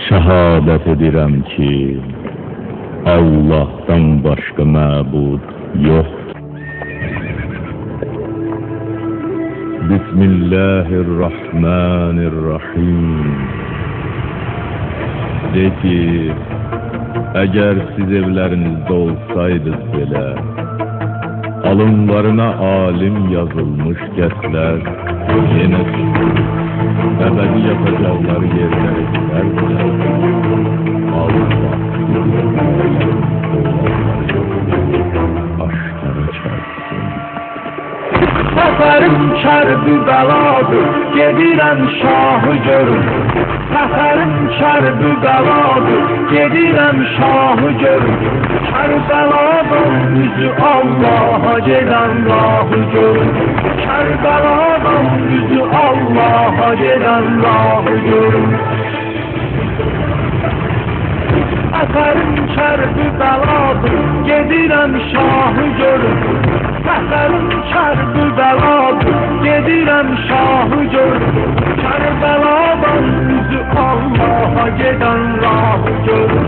Şəhadət edirəm ki, Allah'tan başqa məbud yox. Bismillahirrahmanirrahim. De ki, əgər siz evlərinizdə olsaydınız belə, alınlarına alim yazılmış kəslər yenə əbədi yapacaqları yerlərə giderdiler. Allah aşkara çarpsın. Səfərim kərbi bəladır, gedirəm şahı görüm. Səfərim kərbi bəladır, gedirəm şahı görüm. Kərbəladan üzü Allah'a gedən rahı görüm. Kərbəladan üzü Allah'a gedən rahı görüm. Səfərim kərbi bəladır, gedirəm şahı görüm. Səfərim kərbi bəladır, gedirəm şahı görüm. Kərbəladan üzü Allah'a gedən rahı görüm.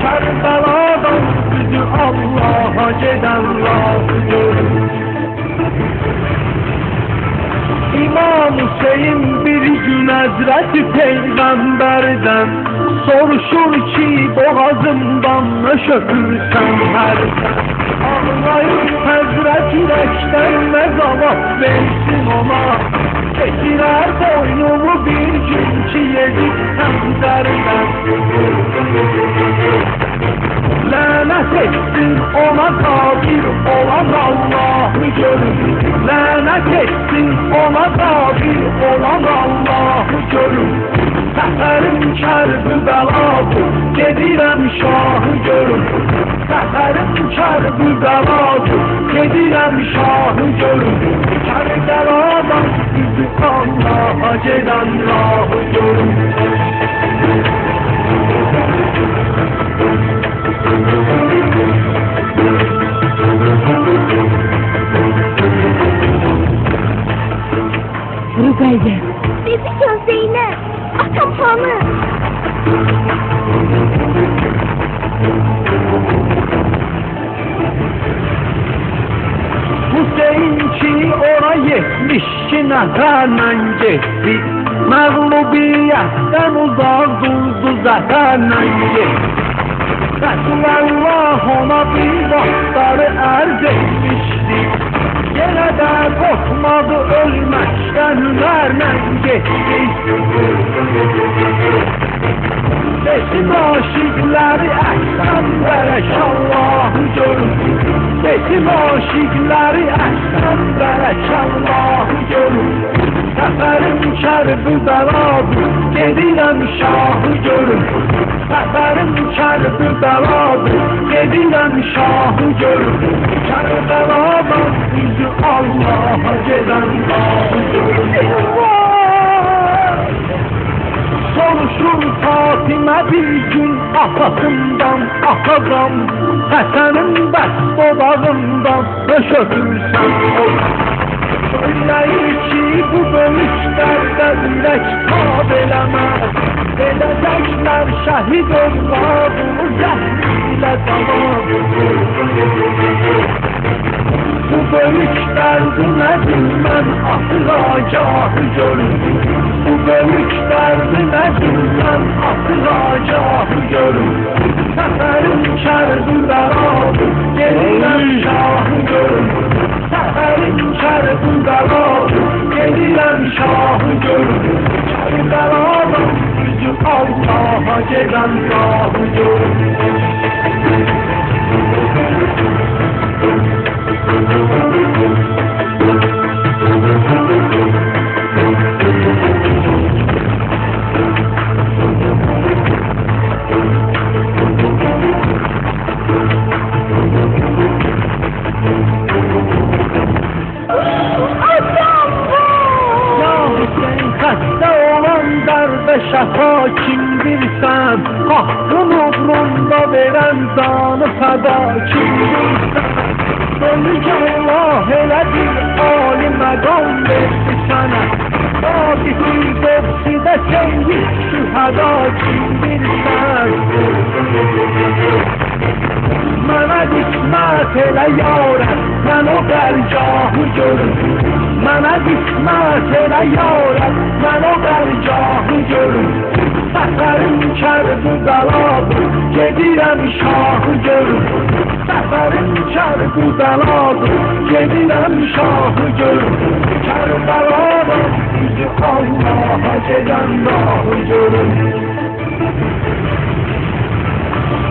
Kərbəladan üzü Allah'a gedən rahı görüm. İmam Hüseyin bir gün Həzrəti Peyğəmbərdən soruşur ki, boğazımdan nə şöpürsən hərdən. Ağlayır Həzrət ürəkdən nə cavab versin ona. Keçirər boynumu bir gün ki, yedib həmzərdən. Lənət etsin ona kafir olan Allah'ı görür. Lənət etsin ona kafir olan Allah'ı görür. Səfərim kərbi bəladır, gedirəm şahı görüm. Səfərim kərbi bəladır, gedirəm şahı görüm. Kərbəladan üzü Allah'a gedən rahı görüm. Rüqəyyə, bebikən Zeynəb, atam hanı? Hüseyin ki ora 72 nəfərlə getdi. Məğlubiyyətdən uzaq durdu zəfərlə getdi. Rəsulullah ona bir vaxtları ərz etmişdi. Yenə də qorxmadı ölməkdən hünərlə getdi. Besim aşiqləri əhsən bərək Allah'ı görün. Besim aşiqləri əhsən bərək Allah'ı görün. Səfərim kərbi bəladır, gedirəm şahı görün. Səfərim kərbi bəladır, gedirəm şahı görün. Kərbəladan üzü Allah'a gedən rahı görün. Soruşur Fatimə bir gün atasından atacam. Həsənin bəs dodağından öşötürsən ol. Söyləyir ki, bu bölüşlərdə ürək tab eləməz. Edəcəklər şəhid olmadığını zəhrilə zaman. Bu bölüklərdə nədir mən atılacaqı görüm. Bu bölüklərdə nədir mən atılacaqı görüm. Səfərim kərbi bəladır, gedirəm şahı görüm. Səfərim kərbi bəladır, gedirəm şahı görüm. Kərbəladan üzü Allah'a gedən rahı görüm. Şəfa kimdirsən, haqqın uğrunda verən canı fəda kimdirsən. Bölük Allah elədir, ali məqam verdi sənə. Vaqifi qövsidə seyyid şühəda kimdirsən. qismət elə yarət, mən o dərgahı görüm. Mənə qismət elə yarət, mən o dərgahı görüm. Səfərim kərbi bəladır, gedirəm şahı görüm. Səfərim kərbi bəladır, gedirəm şahı görüm. Kərbəlada üzü Allaha gedən rahı görüm.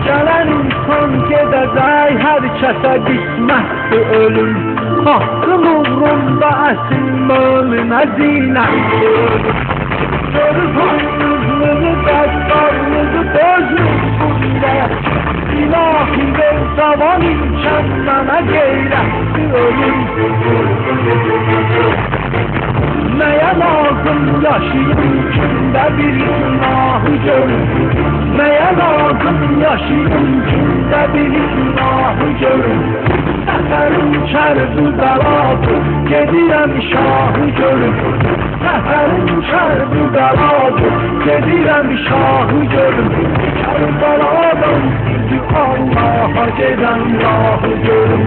Gələn insan gedəcək, hər kəsə qismətdir ölüm. Haqqın uğrunda əsil möminə zinətdir ölüm. Görür hüznünü, qəddarlığı gözlüğündə, İlahi ver zavan imkan mənə qeyrətdir ölüm. Nəyə lazım yaşayım kimdə bir günahı görüm. Nəyə lazım yaşayım kimdə bir günahı görüm. Səfərim kərbi bəladır, gedirəm şahı görüm. Səfərim kərbi bəladır, gedirəm şahı görüm. Kərbaladan üzü Allaha gedən rahı görüm.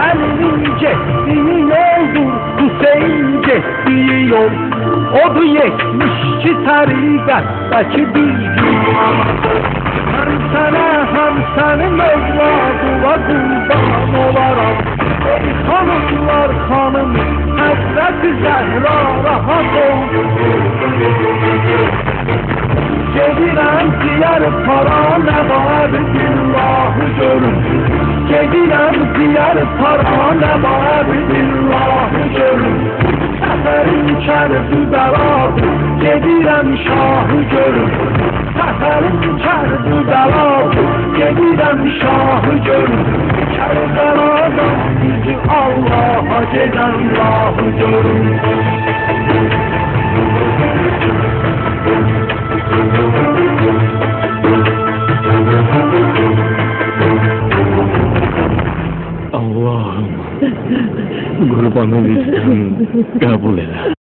Ali'nin getdiyi yoldur, Hüseyin getdiyi yol. Odur 72 tariqətdəki bir gün. Həm sənə, həm sənin övladına qurban olaram. Ey xanımlar xanım, Həzrəti Zəhra rahat ol. Gedirəm diyar para, nə var billahı görüm. Gedirəm diyar para, nə var billahı görüm. Səfərim kərbi bəladır, gedirəm şahı görüm. Səfərim kərbi bəladır, gedirəm şahı görüm. Kərbələdan üzü Allaha gedən rahı görüm. Allah'ım, kurbanı bizden kabul eyle.